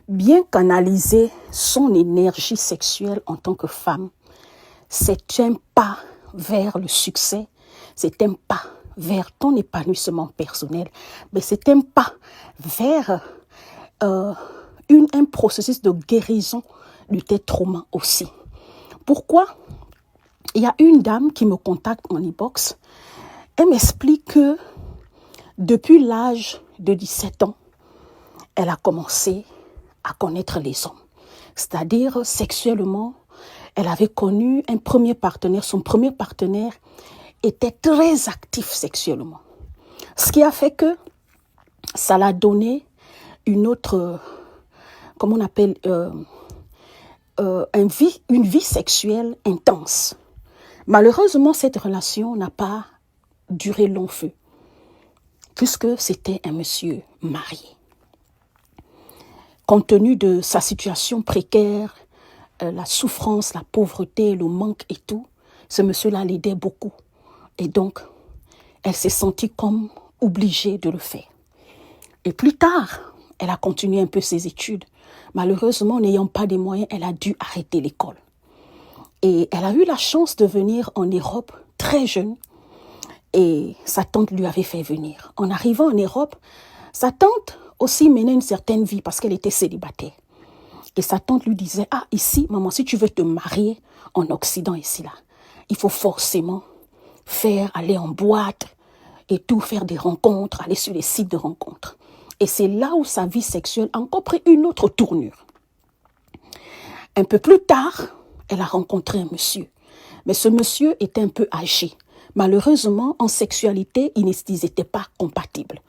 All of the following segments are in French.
Bien canaliser son énergie sexuelle en tant que femme, c'est un pas vers le succès, c'est un pas vers ton épanouissement personnel, mais c'est un pas vers un processus de guérison de tes traumas aussi. Pourquoi? Il y a une dame qui me contacte en inbox. Elle m'explique que depuis l'âge de 17 ans, elle a commencé à connaître les hommes. C'est-à-dire, sexuellement, elle avait connu un premier partenaire. Son premier partenaire était très actif sexuellement. Ce qui a fait que ça l'a donné une autre, comment on appelle, une vie sexuelle intense. Malheureusement, cette relation n'a pas duré long feu, puisque c'était un monsieur marié. Compte tenu de sa situation précaire, la souffrance, la pauvreté, le manque et tout, ce monsieur-là l'aidait beaucoup. Et donc, elle s'est sentie comme obligée de le faire. Et plus tard, elle a continué un peu ses études. Malheureusement, n'ayant pas de moyens, elle a dû arrêter l'école. Et elle a eu la chance de venir en Europe très jeune. Et sa tante lui avait fait venir. En arrivant en Europe, sa tante aussi menait une certaine vie parce qu'elle était célibataire. Et sa tante lui disait, ah, ici, maman, si tu veux te marier en Occident, ici, là, il faut forcément aller en boîte et tout, faire des rencontres, aller sur les sites de rencontres. Et c'est là où sa vie sexuelle a encore pris une autre tournure. Un peu plus tard, elle a rencontré un monsieur. Mais ce monsieur était un peu âgé. Malheureusement, en sexualité, ils n'étaient pas compatibles.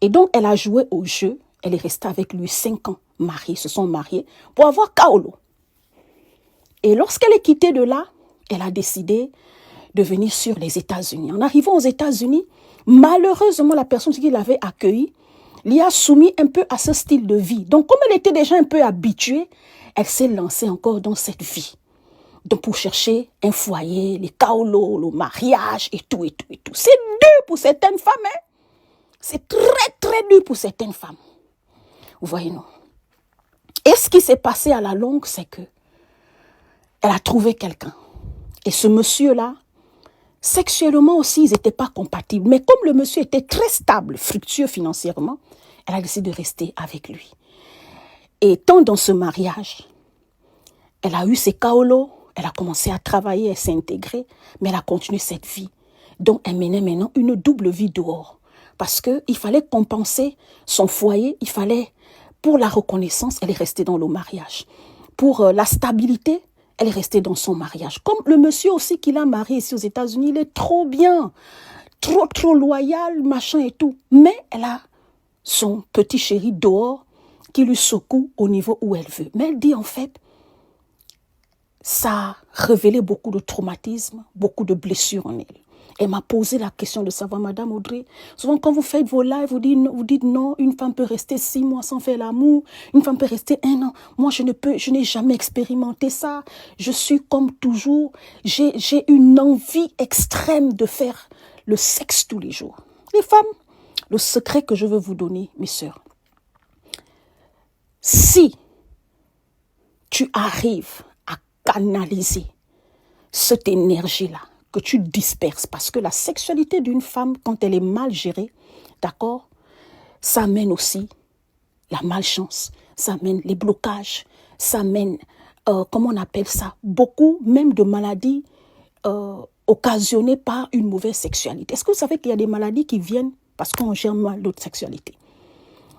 Et donc, elle a joué au jeu. Elle est restée avec lui 5 ans. Mariés, se sont mariés pour avoir Kaolo. Et lorsqu'elle est quittée de là, elle a décidé de venir sur les États-Unis. En arrivant aux États-Unis, malheureusement, la personne qui l'avait accueillie l'y a soumis un peu à ce style de vie. Donc, comme elle était déjà un peu habituée, elle s'est lancée encore dans cette vie. Donc, pour chercher un foyer, les Kaolo, le mariage et tout, et tout, et tout. C'est dur pour certaines femmes, hein? C'est très, très dur pour certaines femmes. Vous voyez, non? Et ce qui s'est passé à la longue, c'est que elle a trouvé quelqu'un. Et ce monsieur-là, sexuellement aussi, ils n'étaient pas compatibles. Mais comme le monsieur était très stable, fructueux financièrement, elle a décidé de rester avec lui. Et étant dans ce mariage, elle a eu ses kaolos, elle a commencé à travailler, elle s'est intégrée, mais elle a continué cette vie. Donc, elle menait maintenant une double vie dehors. Parce qu'il fallait compenser son foyer, il fallait, pour la reconnaissance, elle est restée dans le mariage. Pour la stabilité, elle est restée dans son mariage. Comme le monsieur aussi qui l'a marié ici aux États-Unis, il est trop bien, trop loyal, machin et tout. Mais elle a son petit chéri dehors qui lui secoue au niveau où elle veut. Mais elle dit en fait, ça a révélé beaucoup de traumatismes, beaucoup de blessures en elle. Elle m'a posé la question de savoir, Madame Audrey, souvent quand vous faites vos lives, vous dites non, une femme peut rester 6 mois sans faire l'amour, une femme peut rester 1 an. Moi, je n'ai jamais expérimenté ça. Je suis comme toujours, j'ai une envie extrême de faire le sexe tous les jours. Les femmes, le secret que je veux vous donner, mes sœurs, si tu arrives à canaliser cette énergie-là, que tu disperses, parce que la sexualité d'une femme, quand elle est mal gérée, d'accord, ça amène aussi la malchance, ça amène les blocages, ça amène, comment on appelle ça, beaucoup même de maladies occasionnées par une mauvaise sexualité. Est-ce que vous savez qu'il y a des maladies qui viennent parce qu'on gère mal notre sexualité?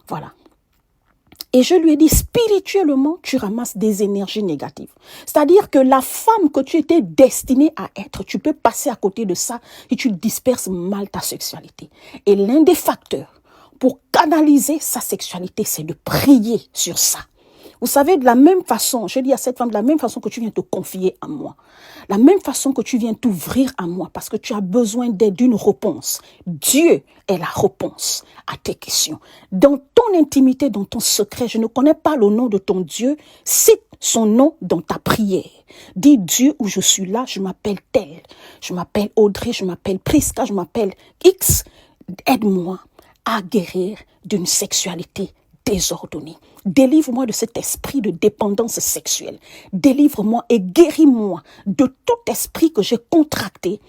Voilà. Et je lui ai dit, spirituellement, tu ramasses des énergies négatives. C'est-à-dire que la femme que tu étais destinée à être, tu peux passer à côté de ça et tu disperses mal ta sexualité. Et l'un des facteurs pour canaliser sa sexualité, c'est de prier sur ça. Vous savez, de la même façon, je dis à cette femme, de la même façon que tu viens te confier à moi, la même façon que tu viens t'ouvrir à moi, parce que tu as besoin d'aide, d'une réponse. Dieu est la réponse à tes questions. Dans ton intimité, dans ton secret, je ne connais pas le nom de ton Dieu, cite son nom dans ta prière. Dis Dieu où je suis là, je m'appelle tel, je m'appelle Audrey, je m'appelle Priska, je m'appelle X. Aide-moi à guérir d'une sexualité désordonnée. Délivre-moi de cet esprit de dépendance sexuelle. Délivre-moi et guéris-moi de tout esprit que j'ai contracté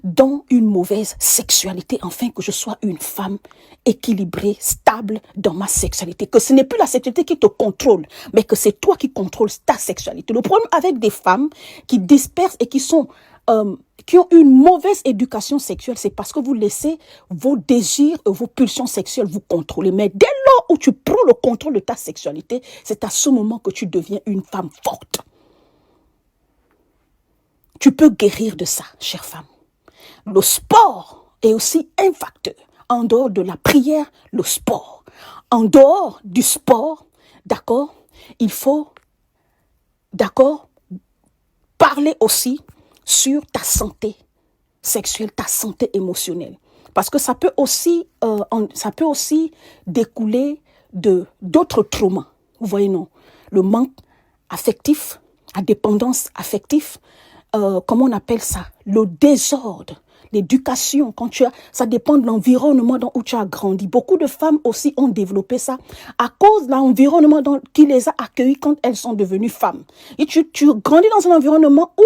dans une mauvaise sexualité, afin que je sois une femme équilibrée, stable dans ma sexualité. Que ce n'est plus la sexualité qui te contrôle, mais que c'est toi qui contrôles ta sexualité. Le problème avec des femmes qui dispersent et qui ont une mauvaise éducation sexuelle, c'est parce que vous laissez vos désirs et vos pulsions sexuelles vous contrôler. Mais dès lors où tu prends le contrôle de ta sexualité, c'est à ce moment que tu deviens une femme forte. Tu peux guérir de ça, chère femme. Le sport est aussi un facteur. En dehors de la prière, le sport. En dehors du sport, d'accord, il faut, d'accord, parler aussi sur ta santé sexuelle, ta santé émotionnelle. Parce que ça peut aussi découler de d'autres traumas. Vous voyez, non? Le manque affectif, la dépendance affective, comment on appelle ça? Le désordre. L'éducation, ça dépend de l'environnement où tu as grandi. Beaucoup de femmes aussi ont développé ça à cause de l'environnement qui les a accueillies quand elles sont devenues femmes. Et tu grandis dans un environnement où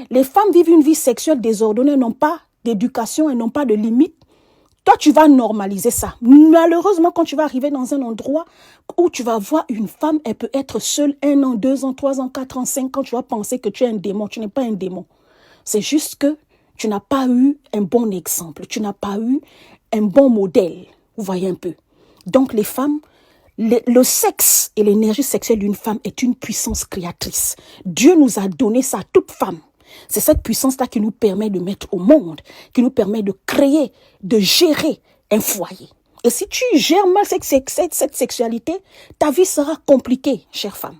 les femmes vivent une vie sexuelle désordonnée, n'ont pas d'éducation et n'ont pas de limites. Toi, tu vas normaliser ça. Malheureusement, quand tu vas arriver dans un endroit où tu vas voir une femme, elle peut être seule 1 an, 2 ans, 3 ans, 4 ans, 5 ans, tu vas penser que tu es un démon. Tu n'es pas un démon. C'est juste que tu n'as pas eu un bon exemple. Tu n'as pas eu un bon modèle. Vous voyez un peu. Donc, les femmes, le sexe et l'énergie sexuelle d'une femme est une puissance créatrice. Dieu nous a donné ça à toute femme. C'est cette puissance-là qui nous permet de mettre au monde, qui nous permet de créer, de gérer un foyer. Et si tu gères mal cette sexualité, ta vie sera compliquée, chère femme.